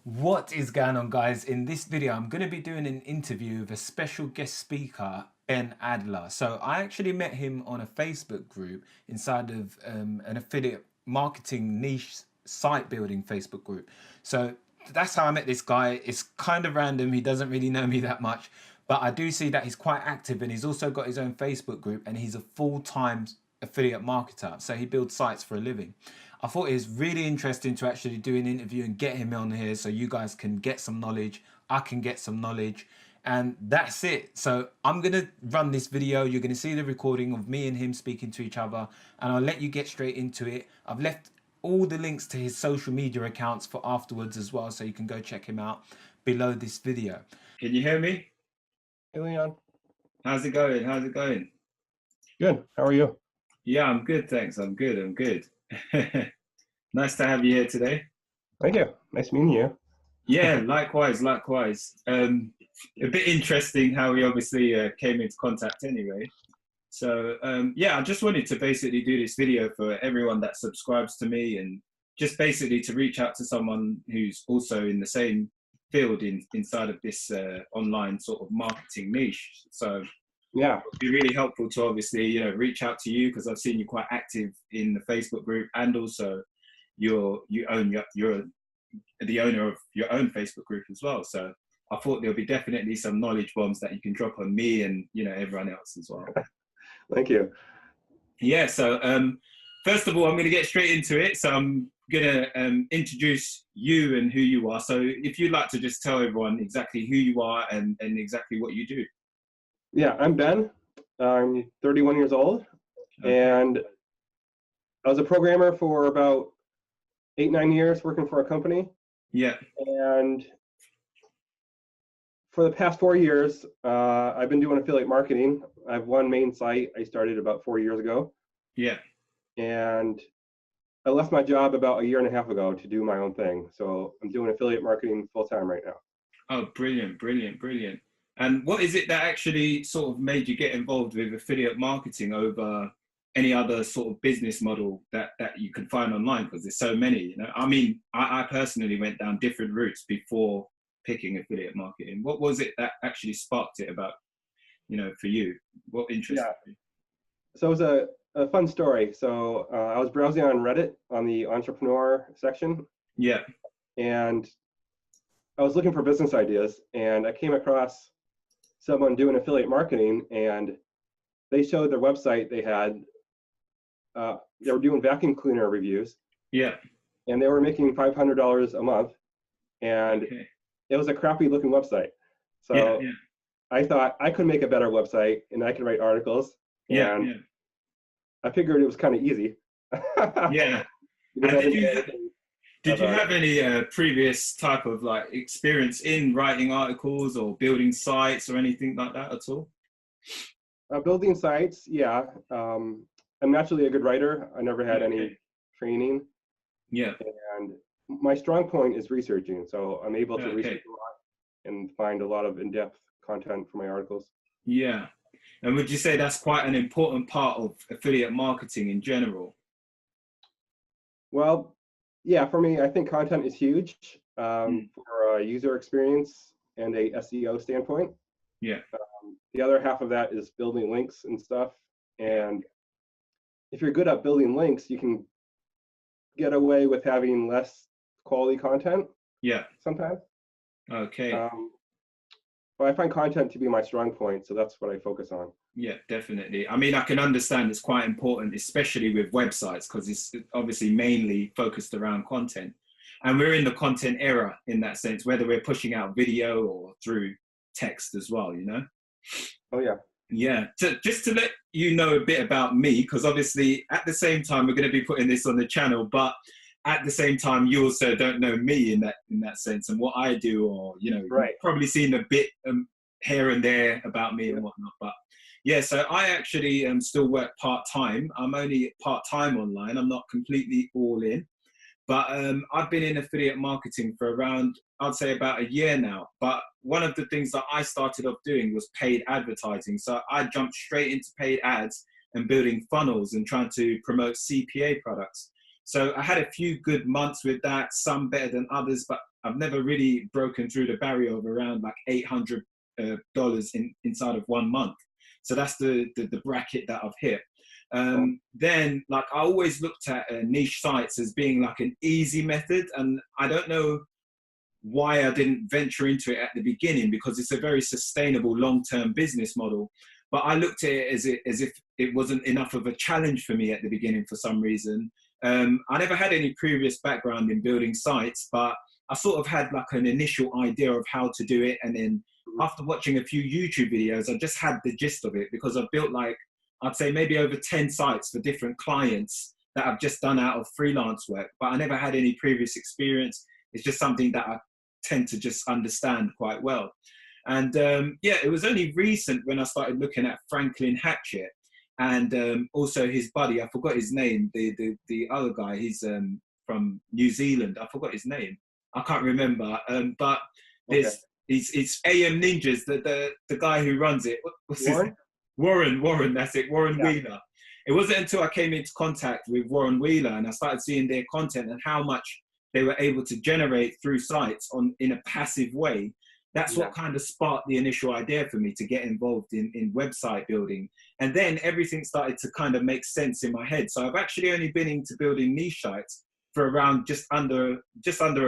What is going on, guys? In this video, I'm going to be doing an interview with a special guest speaker, Ben Adler. So I actually met him on a Facebook group inside of an affiliate marketing niche site building Facebook group. So that's how I met this guy. It's kind of random. He doesn't really know me that much, but I do see that he's quite active and he's also got his own Facebook group and he's a full-time affiliate marketer. So he builds sites for a living. I thought it was really interesting to actually do an interview and get him on here so you guys can get some knowledge, I can get some knowledge, and that's it. So I'm going to run this video. You're going to see the recording of me and him speaking to each other, and I'll let you get straight into it. I've left all the links to his social media accounts for afterwards as well, so you can go check him out below this video. Can you hear me? Hey, Leon. How's it going? How's it going? Good. How are you? Yeah, I'm good, thanks. I'm good. Nice to have you here today. Thank you. Nice meeting you. Yeah, likewise. A bit interesting how we obviously came into contact anyway. So yeah, I just wanted to basically do this video for everyone that subscribes to me and just basically to reach out to someone who's also in the same field inside of this online sort of marketing niche. So Yeah. it'd be really helpful to obviously, reach out to you because I've seen you quite active in the Facebook group, and also you're the owner of your own Facebook group as well. So I thought there'll be definitely some knowledge bombs that you can drop on me and everyone else as well. Thank you. Yeah. So first of all, I'm going to get straight into it. So I'm going to introduce you and who you are. So if you'd like to just tell everyone exactly who you are and exactly what you do. Yeah, I'm Ben. I'm 31 years old, and I was a programmer for about 8-9 years working for a company. Yeah. And for the past 4 years, I've been doing affiliate marketing. I have one main site I started about 4 years ago. Yeah. And I left my job about 1.5 years ago to do my own thing. So I'm doing affiliate marketing full time right now. Oh, brilliant. And what is it that actually sort of made you get involved with affiliate marketing over any other sort of business model that you can find online? Because there's so many, I mean, I personally went down different routes before picking affiliate marketing. What was it that actually sparked it about, for you? What interested you? So it was a fun story. So I was browsing on Reddit on the entrepreneur section. Yeah. And I was looking for business ideas, and I came across someone doing affiliate marketing, and they showed their website. They were doing vacuum cleaner reviews. Yeah. And they were making $500 a month, and it was a crappy looking website. So yeah. I thought I could make a better website and I could write articles. And I figured it was kind of easy. Yeah. Did you have any previous type of like experience in writing articles or building sites or anything like that at all? Building sites, yeah. I'm naturally a good writer. I never had any training. Yeah. And my strong point is researching. So I'm able to research a lot and find a lot of in-depth content for my articles. Yeah. And would you say that's quite an important part of affiliate marketing in general? Well, yeah, for me, I think content is huge for a user experience and a SEO standpoint. Yeah. The other half of that is building links and stuff. And if you're good at building links, you can get away with having less quality content. Yeah. Sometimes. Okay. But I find content to be my strong point, so that's what I focus on. Yeah, definitely. I mean, I can understand it's quite important, especially with websites, because it's obviously mainly focused around content. And we're in the content era in that sense, whether we're pushing out video or through text as well, Oh, yeah. Yeah. Just to let you know a bit about me, because obviously at the same time, we're going to be putting this on the channel, but at the same time, you also don't know me in that sense and what I do, or, right. You've probably seen a bit here and there about me and whatnot. But yeah, so I actually still work part-time. I'm only part-time online. I'm not completely all in. But I've been in affiliate marketing for around, I'd say about 1 year now. But one of the things that I started off doing was paid advertising. So I jumped straight into paid ads and building funnels and trying to promote CPA products. So I had a few good months with that, some better than others, but I've never really broken through the barrier of around like $800 inside of 1 month. So that's the bracket that I've hit. Then like I always looked at niche sites as being like an easy method, and I don't know why I didn't venture into it at the beginning, because it's a very sustainable long-term business model. But I looked at it as if it wasn't enough of a challenge for me at the beginning for some reason. I never had any previous background in building sites, but I sort of had like an initial idea of how to do it. And then after watching a few YouTube videos, I just had the gist of it, because I've built like, I'd say maybe over 10 sites for different clients that I've just done out of freelance work, but I never had any previous experience. It's just something that I tend to just understand quite well. And yeah, it was only recent when I started looking at Franklin Hatchett and also his buddy, I forgot his name, the other guy, he's from New Zealand, I forgot his name, I can't remember, but there's, it's AM Ninjas, the guy who runs it. What's his name? Warren, that's it, Warren Wheeler. It wasn't until I came into contact with Warren Wheeler and I started seeing their content and how much they were able to generate through sites in a passive way. That's what kind of sparked the initial idea for me to get involved in website building. And then everything started to kind of make sense in my head. So I've actually only been into building niche sites for around just under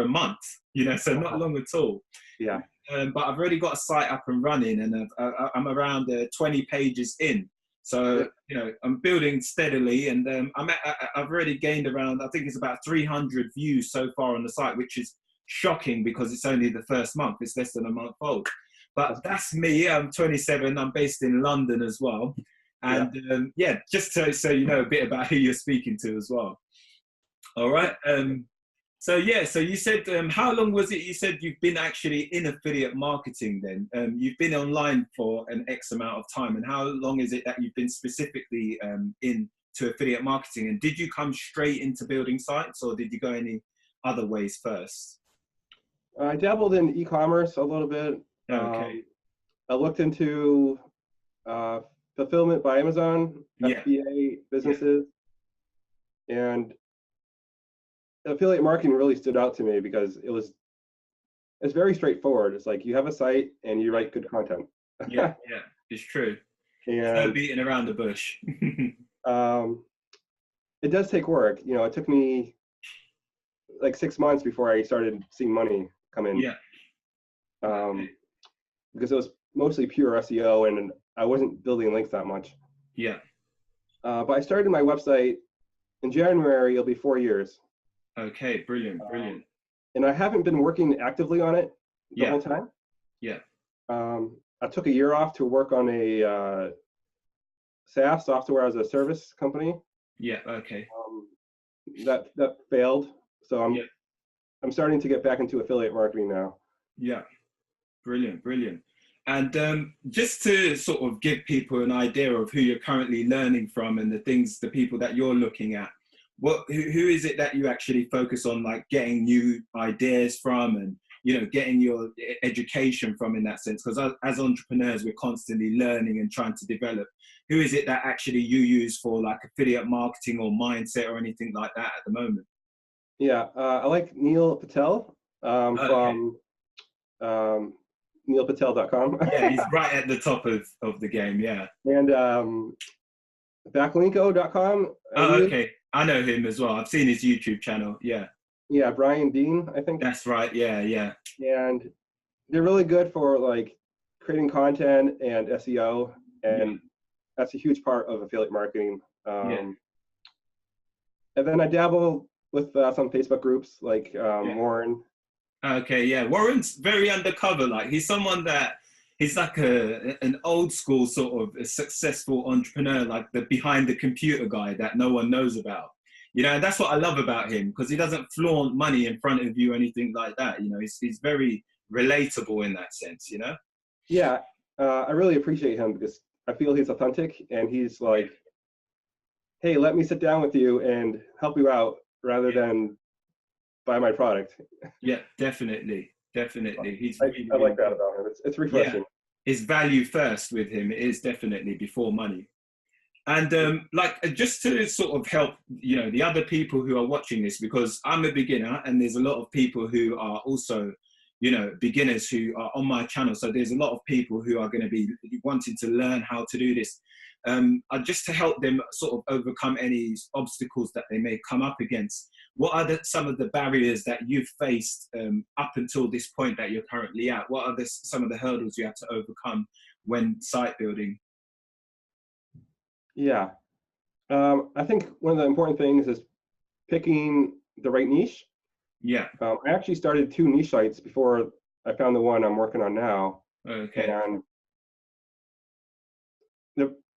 a month, you know, so not long at all. Yeah. But I've already got a site up and running, and I'm around 20 pages in. So, you know, I'm building steadily, and I've already gained around, I think it's about 300 views so far on the site, which is shocking because it's only the first month. It's less than a month old. But that's me. I'm 27. I'm based in London as well. And yeah, just so you know a bit about who you're speaking to as well. All right. So yeah, so you said, how long was it you said you've been actually in affiliate marketing then? You've been online for an X amount of time, and how long is it that you've been specifically into affiliate marketing? And did you come straight into building sites, or did you go any other ways first? I dabbled in e-commerce a little bit. Okay. I looked into fulfillment by Amazon, FBA businesses, and affiliate marketing really stood out to me because it's very straightforward. It's like you have a site and you write good content. Yeah, it's true. And no beating around the bush. It does take work. You know, it took me like 6 months before I started seeing money come in. Yeah. Because it was mostly pure SEO and I wasn't building links that much. Yeah. But I started my website in January. It'll be 4 years. Okay, brilliant. And I haven't been working actively on it the whole time. Yeah. I took a year off to work on a SaaS, software as a service company. Yeah. Okay. That failed. So I'm starting to get back into affiliate marketing now. Yeah. Brilliant. And just to sort of give people an idea of who you're currently learning from and the people that you're looking at, who is it that you actually focus on, like getting new ideas from and, you know, getting your education from in that sense? Because as entrepreneurs, we're constantly learning and trying to develop. Who is it that actually you use for like affiliate marketing or mindset or anything like that at the moment? Yeah, I like Neil Patel from neilpatel.com. Yeah, he's right at the top of the game, yeah. And backlinko.com. Oh, okay. I know him as well. I've seen his YouTube channel, yeah. Yeah, Brian Dean, I think. That's right, yeah. And they're really good for like creating content and SEO, and that's a huge part of affiliate marketing. And then I dabble with some Facebook groups like Warren. Okay, yeah. Warren's very undercover. Like he's someone that he's like an old school sort of a successful entrepreneur, like the behind the computer guy that no one knows about. You know, and that's what I love about him, because he doesn't flaunt money in front of you or anything like that. You know, he's very relatable in that sense, you know? Yeah, I really appreciate him because I feel he's authentic and he's like, hey, let me sit down with you and help you out rather than buy my product. Yeah, definitely. He's I like that about him. It's refreshing. Yeah. His value first with him is definitely before money. And like, just to sort of help, you know, the other people who are watching this, because I'm a beginner and there's a lot of people who are also, you know, beginners who are on my channel. So there's a lot of people who are going to be wanting to learn how to do this. Just to help them sort of overcome any obstacles that they may come up against. What are some of the barriers that you've faced up until this point that you're currently at? What are some of the hurdles you have to overcome when site building? Yeah. I think one of the important things is picking the right niche. Yeah. I actually started 2 niche sites before I found the one I'm working on now. Okay. And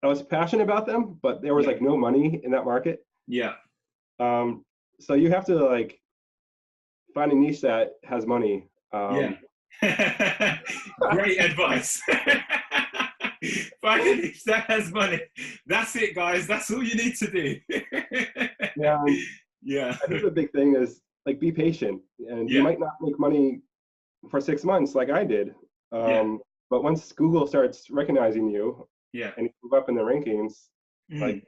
I was passionate about them, but there was like no money in that market. Yeah. So you have to like find a niche that has money. Yeah. Great advice. Find a niche that has money. That's it, guys. That's all you need to do. Yeah. Yeah. I think the big thing is like be patient, and you might not make money for 6 months like I did. But once Google starts recognizing you, and you move up in the rankings, like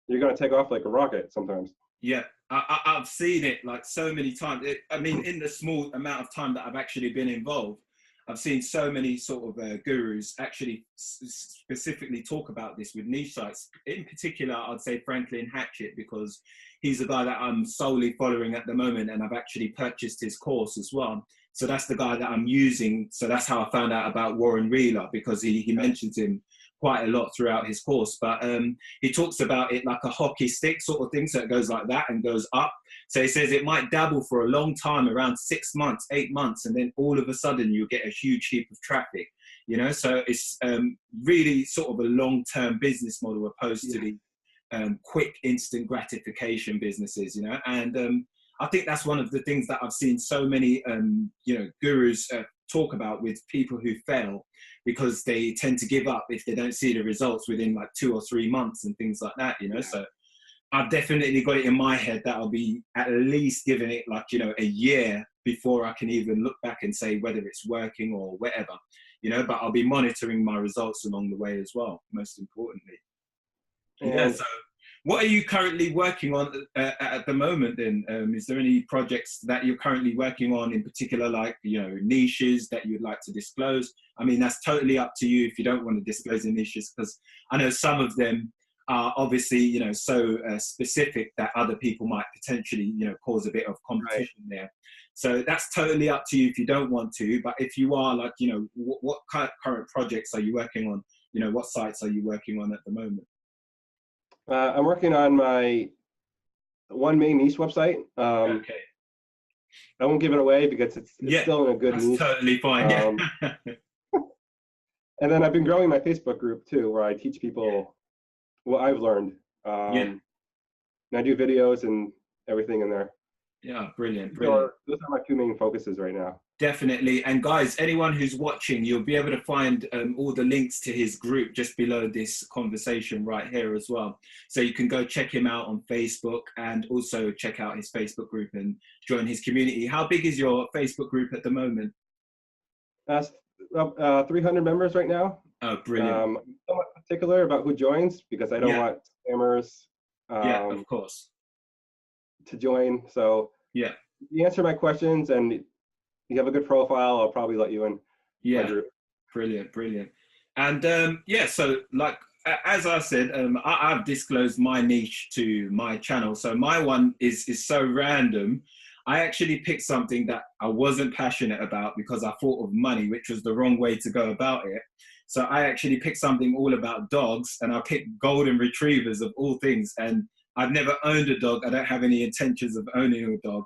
you're gonna take off like a rocket sometimes. Yeah, I've seen it like so many times. I mean, in the small amount of time that I've actually been involved, I've seen so many sort of gurus actually specifically talk about this with niche sites. In particular, I'd say Franklin Hatchett, because he's the guy that I'm solely following at the moment, and I've actually purchased his course as well. So that's the guy that I'm using. So that's how I found out about Warren Wheeler, because he mentions him quite a lot throughout his course. But he talks about it like a hockey stick sort of thing. So it goes like that and goes up. So he says it might dabble for a long time, around 6 months, 8 months, and then all of a sudden you get a huge heap of traffic, you know? So it's really sort of a long-term business model opposed to the quick instant gratification businesses, you know? And I think that's one of the things that I've seen so many, you know, gurus talk about with people who fail, because they tend to give up if they don't see the results within like 2 or 3 months and things like that, you know? So I've definitely got it in my head that I'll be at least giving it like, you know, a year before I can even look back and say whether it's working or whatever, you know, but I'll be monitoring my results along the way as well, most importantly. Yeah, so what are you currently working on at the moment then? Is there any projects that you're currently working on in particular, like, you know, niches that you'd like to disclose? I mean, that's totally up to you if you don't want to disclose the niches, because I know some of them are obviously, you know, so specific that other people might potentially, you know, cause a bit of competition there. So that's totally up to you if you don't want to. But if you are, like, you know, what current projects are you working on? You know, what sites are you working on at the moment? I'm working on my one main niche website. Okay. I won't give it away because it's still in a good niche. Totally fine. And then I've been growing my Facebook group too, where I teach people what I've learned. And I do videos and everything in there. Yeah, brilliant. Those are my 2 main focuses right now. Definitely. And guys, anyone who's watching, you'll be able to find all the links to his group just below this conversation right here as well. So you can go check him out on Facebook, and also check out his Facebook group and join his community. How big is your Facebook group at the moment? 300 members right now. Oh, brilliant. I'm somewhat particular about who joins because I don't want spammers of course, to join. So if you answer my questions and you have a good profile, I'll probably let you in. Brilliant. And so like as I said, I've disclosed my niche to my channel. So my one is so random. I actually picked something that I wasn't passionate about because I thought of money, which was the wrong way to go about it. So I actually picked something all about dogs, and I picked golden retrievers of all things. And I've never owned a dog. I don't have any intentions of owning a dog.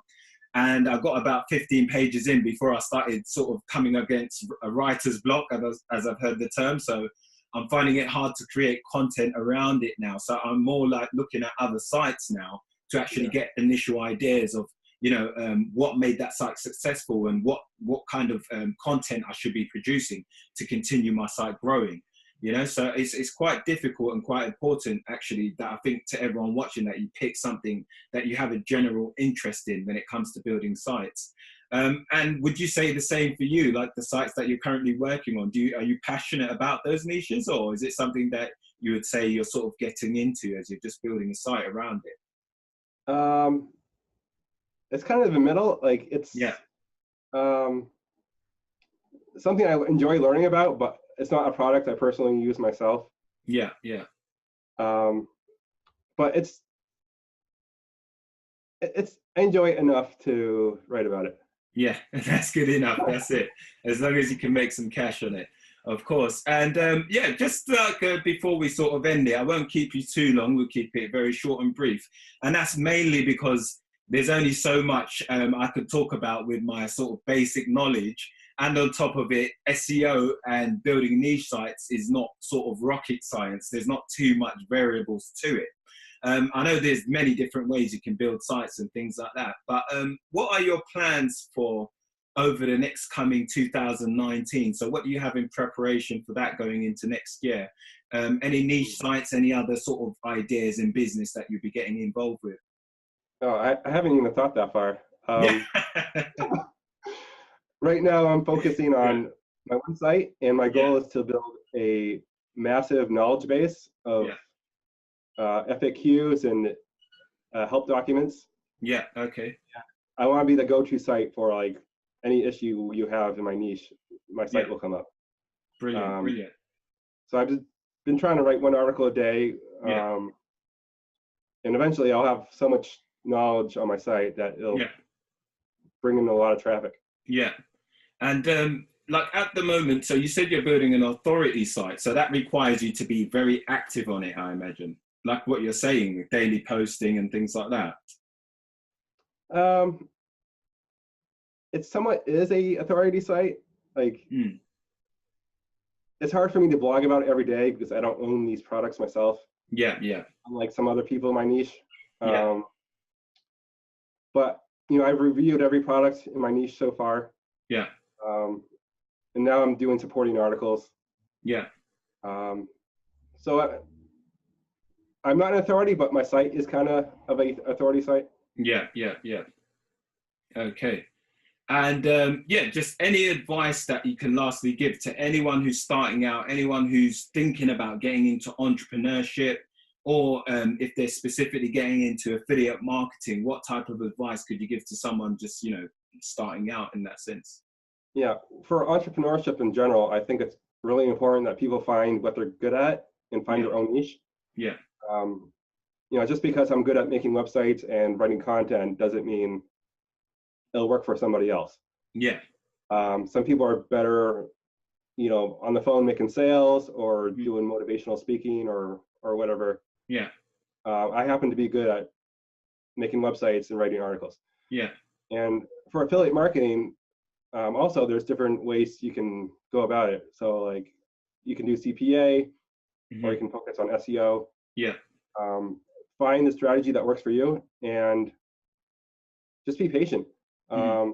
And I got about 15 pages in before I started sort of coming against a writer's block, as I've heard the term. So I'm finding it hard to create content around it now. So I'm more like looking at other sites now to actually get initial ideas of, you know, what made that site successful and what kind of content I should be producing to continue my site growing. You know, so it's quite difficult and quite important, actually, that I think to everyone watching that you pick something that you have a general interest in when it comes to building sites. And would you say the same for you, like the sites that you're currently working on? Are you passionate about those niches, or is it something that you would say you're sort of getting into as you're just building a site around it? It's kind of the middle. Like it's something I enjoy learning about, but it's not a product I personally use myself. Yeah. But it's I enjoy it enough to write about it. Yeah, that's good enough. That's it. As long as you can make some cash on it, of course. And yeah, just like before we sort of end it, I won't keep you too long. We'll keep it very short and brief. And that's mainly because there's only so much I could talk about with my sort of basic knowledge. And on top of it, SEO and building niche sites is not sort of rocket science. There's not too much variables to it. I know there's many different ways you can build sites and things like that, but what are your plans for over the next coming 2019? So what do you have in preparation for that going into next year? Any niche sites, any other sort of ideas in business that you'll be getting involved with? Oh, I haven't even thought that far. Right now I'm focusing on my website, and my goal is to build a massive knowledge base of FAQs and help documents. Yeah, okay. I want to be the go-to site for like any issue you have in my niche. My site will come up. Brilliant. So I've just been trying to write one article a day, and eventually I'll have so much knowledge on my site that it'll bring in a lot of traffic. Yeah. And like at the moment, so you said you're building an authority site, so that requires you to be very active on it, I imagine. Like what you're saying, with daily posting and things like that. It somewhat is a authority site. Like it's hard for me to blog about it every day because I don't own these products myself. Yeah. Unlike some other people in my niche. But you know, I've reviewed every product in my niche so far. Yeah. And now I'm doing supporting articles. Yeah. So I'm not an authority, but my site is kind of an authority site. Yeah. Okay. And just any advice that you can lastly give to anyone who's starting out, anyone who's thinking about getting into entrepreneurship, or if they're specifically getting into affiliate marketing, what type of advice could you give to someone just, you know, starting out in that sense? Yeah, for entrepreneurship in general, I think it's really important that people find what they're good at and find their own niche. Yeah. You know, just because I'm good at making websites and writing content doesn't mean it'll work for somebody else. Yeah. Some people are better, you know, on the phone making sales or doing motivational speaking or whatever. Yeah. I happen to be good at making websites and writing articles. Yeah. And for affiliate marketing, also there's different ways you can go about it. So like you can do CPA, or you can focus on SEO. Yeah. Find the strategy that works for you and just be patient. And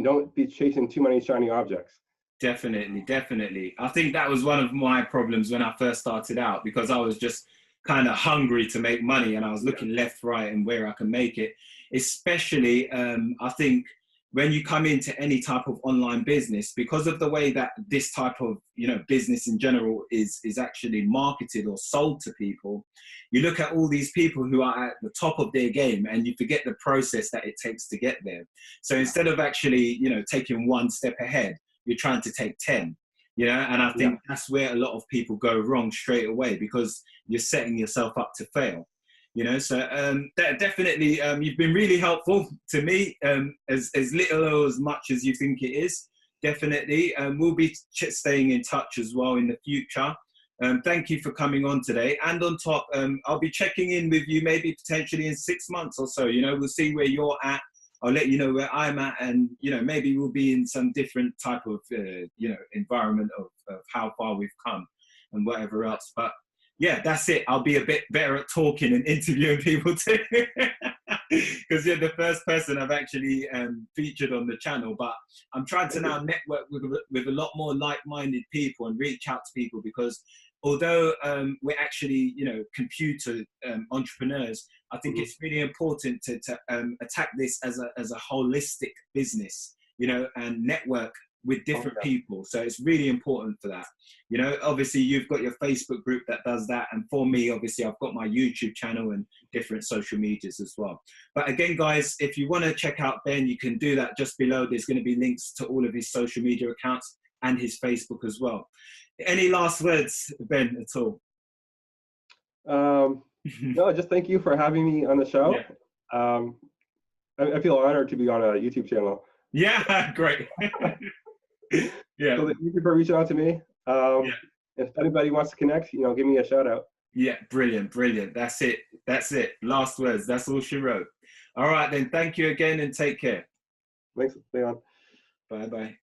don't be chasing too many shiny objects. Definitely. I think that was one of my problems when I first started out, because I was just kind of hungry to make money and I was looking left, right, and where I can make it. Especially, I think when you come into any type of online business, because of the way that this type of, you know, business in general is actually marketed or sold to people, you look at all these people who are at the top of their game and you forget the process that it takes to get there. So instead of actually, you know, taking one step ahead, you're trying to take 10, you know, and I think that's where a lot of people go wrong straight away, because you're setting yourself up to fail. You know, so that definitely, you've been really helpful to me, as little or as much as you think it is, definitely. We'll be staying in touch as well in the future. Thank you for coming on today. And on top, I'll be checking in with you maybe potentially in 6 months or so. You know, we'll see where you're at. I'll let you know where I'm at, and, you know, maybe we'll be in some different type of, you know, environment of how far we've come and whatever else. But yeah, that's it. I'll be a bit better at talking and interviewing people too, because you're the first person I've actually featured on the channel. But I'm trying to now network with a lot more like-minded people and reach out to people, because although we're actually, you know, computer entrepreneurs, I think it's really important to attack this as a holistic business, you know, and network with different people. So it's really important for that. You know, obviously you've got your Facebook group that does that. And for me, obviously I've got my YouTube channel and different social medias as well. But again, guys, if you want to check out Ben, you can do that just below. There's going to be links to all of his social media accounts and his Facebook as well. Any last words, Ben, at all? No, just thank you for having me on the show. Yeah. I feel honored to be on a YouTube channel. Yeah, great. Yeah. So thank you for reaching out to me. If anybody wants to connect, you know, give me a shout out. Yeah, brilliant, brilliant. That's it. That's it. Last words. That's all she wrote. All right, then. Thank you again and take care. Thanks, Leon. Bye-bye.